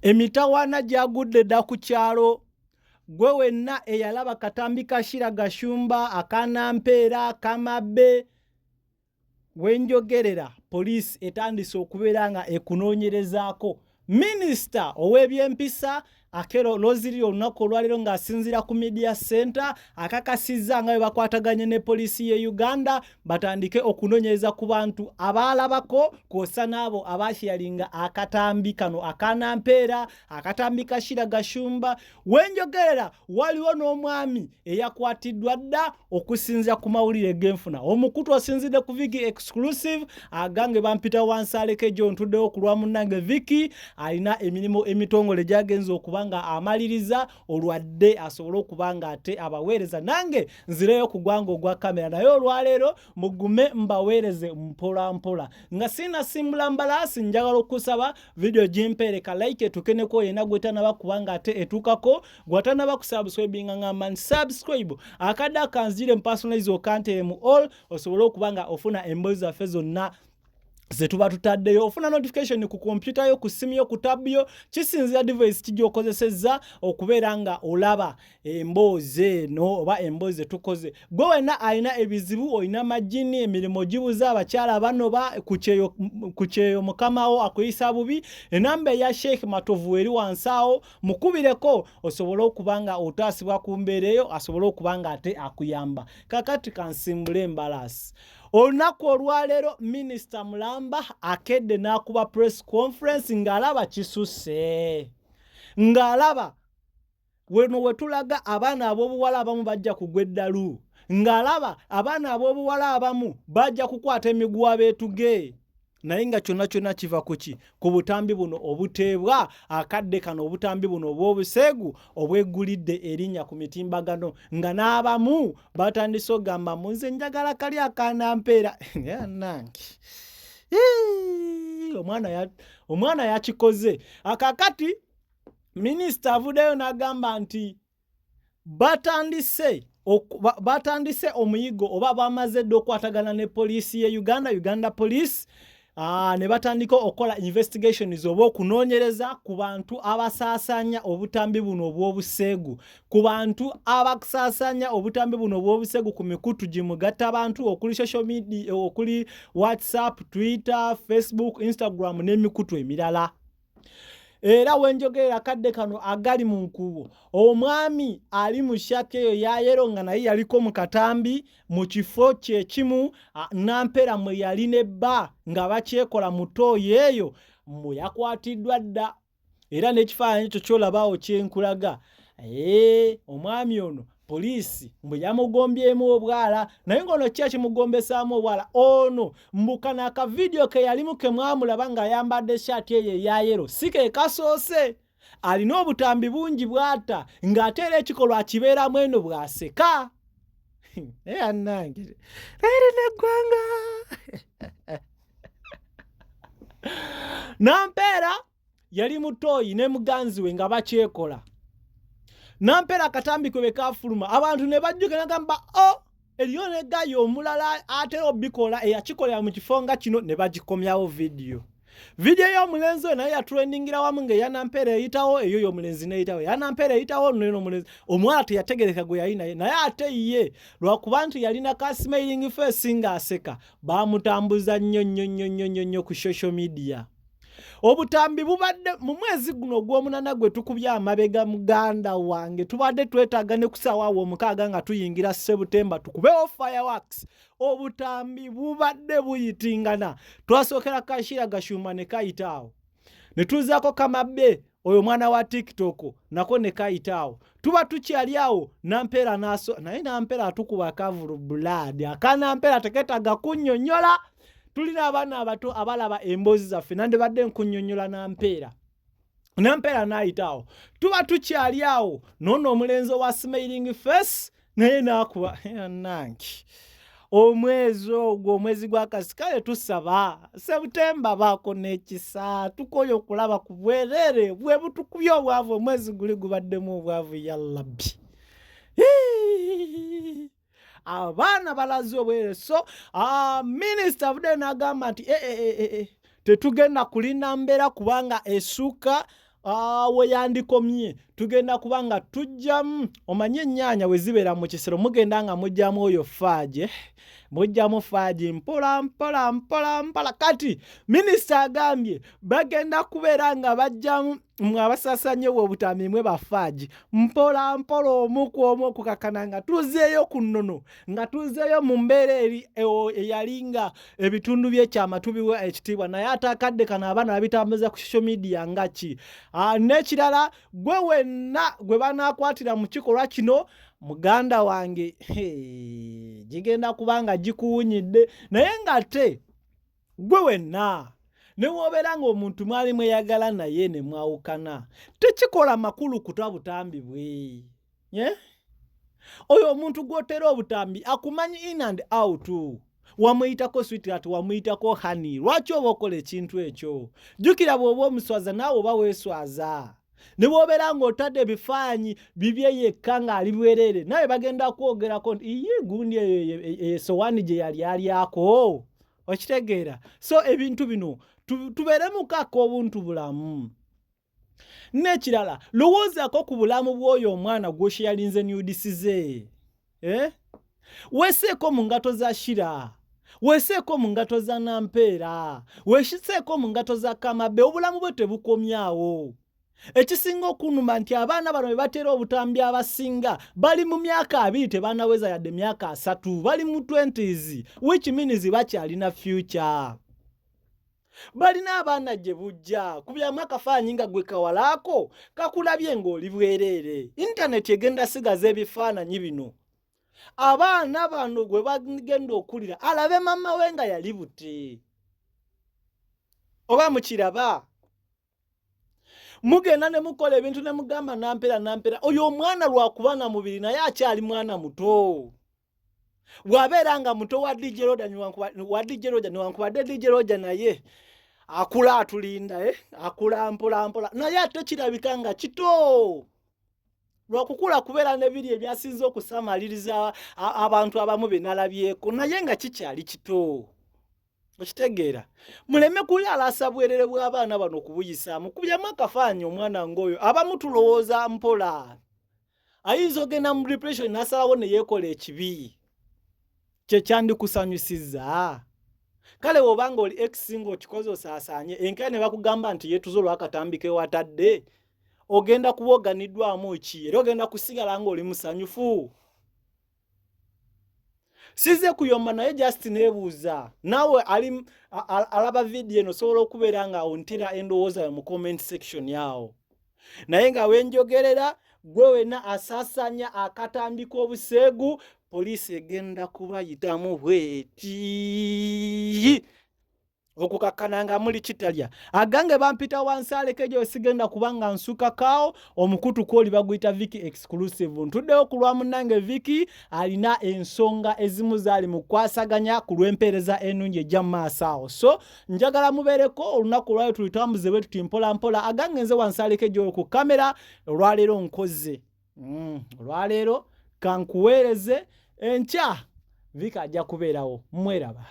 Emitawaana gyagudde dda ku kyalo. Gwe wenna eyalaba Katambi Kashira Gashumba Akanampeera Kamabbe wenjogerera poliisi etandise okubeera nga ekunoonyerezaako. Minisita ow'ebyempisa Akero Loziri olunaku olwaleero ng'asinziira ku Media Center akakasizza nga bwe bakwataganye ne poliisi ye Uganda batandike okunoonyereza ku bantu abaalabako kw'ossa n'abo abaasharinga akatambi kano Akanampeera Akatambi Kashira Gashumba. Wenjogerera waliwo n'omwami eyakwatiddwa dda okusinziira ku mawulire g'enfuna. Omukutu osinzidde ku Viki Exclusive agange bampita wansi aleke gyo ntuddewo ku lwa munnange Viki alina emirimu emitongole gy'agenza okuba nga amaliriza olwadde asobole okuba nga ate abaweereza. Nange nzireyo ku gwango ogwa kamera naye olwaleero mugume mbaweereze mpola mpola nga sina simbula mbalaasi. Njagala okusaba video gimpeereka like etukeneko yena gwetanaba kubanga ate etukako gwatanaba kusubscribinga ngamba subscribe akadde akanzire mpersonalize okantere mu all osobole okubanga ofuna emboozi zaffe zonna zetuba tutaddeyo. Ofuna notification ku computer yo ku simu yo ku tab yo kisinzira device kijyokozesezza okubeera nga olaba emboozi eno oba emboozi tukoze. Gwe wenna alina ebizibu olina majini emirimu gibuza abakyala banoba kucheyo mukamawo akuyisa bubi enamba ya Sheikh Matovu eri wansawo mukubireko osobole okubanga otaasibwa ku mbeereyo asobole okubanga ate akuyamba. Kakati kansimbule embalasi. Olunaku olwaleero Minisita Mulamba akedde n'akuba press conference ng'alaba kisusse. Ng'alaba weno wetulaga abaana ab'obuwala abamu bajja kugwa eddalu. Ng'alaba abaana ab'obuwala abamu bajja kukwata emiguwa beetuge. Naye nga kyonna kiva kuki? Ku butambi buno obuteebwa akadde kano obutambi buno obw'obuseegu obwegulidde erinnya ku mitimbagano nga n'abamu batandise ogamba munze njagala kali Akanampeera. Nange omwana yakikoze. Akakati minisita avuddeyo n'agamba nti batandise omuyigo oba bamaze dde okwatagana ne poliisi ye Uganda Police ne batandika okola investigations oba okunoonyereza ku bantu abasaasanya obutambi buno obw'obuseegu, ku bantu abakusaasanya obutambi buno obw'obuseegu ku mikutu gimugatta abantu okuli social media okuli WhatsApp, Twitter, Facebook, Instagram n'emikutu emirala. Era wenjogerera kadde kano agali mu nkubo omwami ali mu shati eyo ya yero nga naye yaliko mu Katambi mu kifo kye kimu Nampeera mwe yali nebba nga bakyekola mu Toyi eyo mu yakwatiddwa dda. Era n'ekifaananyi ekyo kyolabaawo kyenkulaga omwami ono poliisi mbwe yamugombyemu obwala naye ng'ono ki ekimugombesaamu obwala ono mbukana akavidiyo ke yalimu ke mwamulaba ng'ayambadde eshati eyo eya yero si ke kasoose. Alina obutambi bungi bw'ata ng'ate era ekikolwa akibeeramu eno bw'aseka. Annange erina eggwanga. Nampeera yali mu Toyi ne muganzi we nga bakyekola. Nampeera Katambi kwe bekafuluma abantu ne bajjuka nagamba eriyo ne gayo omulala ate obikola eyakikolera mu kifo nga kino ne bagikomyawo video y'omulenzi naye yatrendingira wamu ng'eya Nampeera eyitawo eyo y'omulenzi n'eyitawo eya Nampeera eyitawo neno omulenzi omwala teyategereka gwe yali naye ate ye lwakuba nti yalina ka smiling face ng'aseka baamutambuza nnyo ku social media. Obutambi bubadde mu mwezi guno gw'omunana gwe tukubya amabega muganda wange tubadde twetaaga ne kusaawa omukaaga nga tuyingira September tukubewo fireworks. Obutambi bubadde buyitingana. Twasookera Kashira Gashumba ne kayitaawo. Ne tuzaako Kamabbe oyo mwana wa TikTok nako ne kayitaawo. Tuba tukyali awo Nampeera naye Nampeera atukuba kavulu blood. Akanampeera teketaaga kunnyonnyola. Tulina abaana abato abalaba emboozi zaffe nande badde nkunnyonnyola Nampeera. Nampeera n'ayitaawo. Tuba tukyali awo n'ono omulenzi wa smiling face naye n'akuba nange. Omwezi ogwo omwezi gwa kasikale tusaba September baako n'ekisa tukoye okulaba ku bwerere bwe butukubye obwavu omwezi guli gubaddemu obwavu ya Rabbi. abaana balaze obwere. So minisita avudde n'agamba nti tetugenda kulinda mbeera kubanga essuuka we yandikomye, tugenda kubanga tujjamu omanye ennyaanya we zibeera mu kisero mugenda nga mujjamu oyo faaje, mujjamu faaji mpola mpola mpola mpola. Kati minisita agambye bagenda kubeera nga bajjamu mwe abasasanye we obutambi mwe bafaaji mpola mpola omu ku omu okukakana nga tuzeeyo ku nnono, nga tuzeeyo mu mbeera eri eyalinga ebitundu by'ekyama tubiwa ekitiibwa naye atakadde kano abaana babitambuza ku social media nga ki. N'ekirala gwe wenna gwe banaakwatira mu kikolwa kino muganda wange gigenda kubanga gikuwunyidde, naye ng'ate gwe wenna ne wobeera ng'omuntu mwali mweyagala naye ne mwawukana tekikola makulu kutwa butambi bwe. Oyo omuntu gw'otera obutambi akumanyi in and out, wamuyitako sweetheart, wamuyitako honey. Lwaki oba okola ekintu ekyo? Jjukira bw'oba omuswaza naawe oba weeswaza. Ne bw'obeera ng'otadde ebifaanyi bibye yekka ng'ali bwereere nawe bagenda kwogerako nti iye gundi esowaani gye yali alyako. Okitegeera? So ebintu bino tubeere mukaka obuntu bulamu. N'ekirala lowoozaako ku bulamu bw'oyo omwana gw'oshayalinze nudisi ze. Weeseeko mu ngato za Shira, weeseeko mu ngato za Nampeera, weeseeko mu ngato za Kamabe. Obulamu bwe tebukomyawo. Ekisinga okunuma nti abaana bano be batera obutambi abasinga bali mu myaka 2 tebanaweza yadde myaka 3, bali mu 20s, which means bakyalina future. Balina abaana gye bujja kubyamu akafaanyi nga gwe kawalaako kakulabye ng'oli bwereere. Internet egenda sigaza ebifaananyi bino. Abaana bano gwe bagenda okulira alabe mama we nga yali butte. Oba mukiraba? Mugenda ne mukola ebintu ne mugamba Nampeera. Oyo omwana lwakuba na mubiri naye akyali mwana muto. Bw'abeera nga muto wa DJ Roger newankubadde DJ Roger naye akula atulinda, akula mpola mpola. Naye ate kirabika nga kito. Lwakukula kubeera n'ebiri ebyasinze okusamaliriza abantu abamu be nalabyeko naye nga kikyali kito. Okitegeera? Muleme kulyalasa bwerere bw'abaana bano kubuyisaamu. Kubyamu akafaanyi omwana ng'oyo abamu tulowooza mpola. Ayinza ogenda mu depression n'asalawo ne yeekola ekibi. Kye kyandikusanyusizza. Kale bw'obanga oli ekisinga okikoze osaasaanye enkya ne bakugamba nti yeetuze olw'akatambi ke watadde ogenda kuba oganiddwamu ki era ogenda kusigala ng'oli musanyufu. Size kuyomba naye just neebuuza naawe alaba vidiyo eno osobola okubeera nga ontera endowooza mu comment section yawo. Naye nga wenjogerera gwe wenna asaasanya akatambi k'obuseegu poliisi egenda kubayitamu bweti okukakana nga muli kitalya. Agange bampita wansi aleke gye sigenda kubanga nsukakaawo omukutu kwoli baguyita Viki exclusive. Ntuddeho ku lwa munnange Viki alina ensonga ezimu zaali mu kwasaganya ku lw'empeereza ennungi ejja mu maaso awo. So njagala mubeereko olunaku olwayo tulitambuze bwe tuti mpola mpola. Agange nze wansi aleke gye ku kamera olwaleero nkoze. Olwaleero kankuweereze enkya Viki ajja kubeerawo. Mweraba.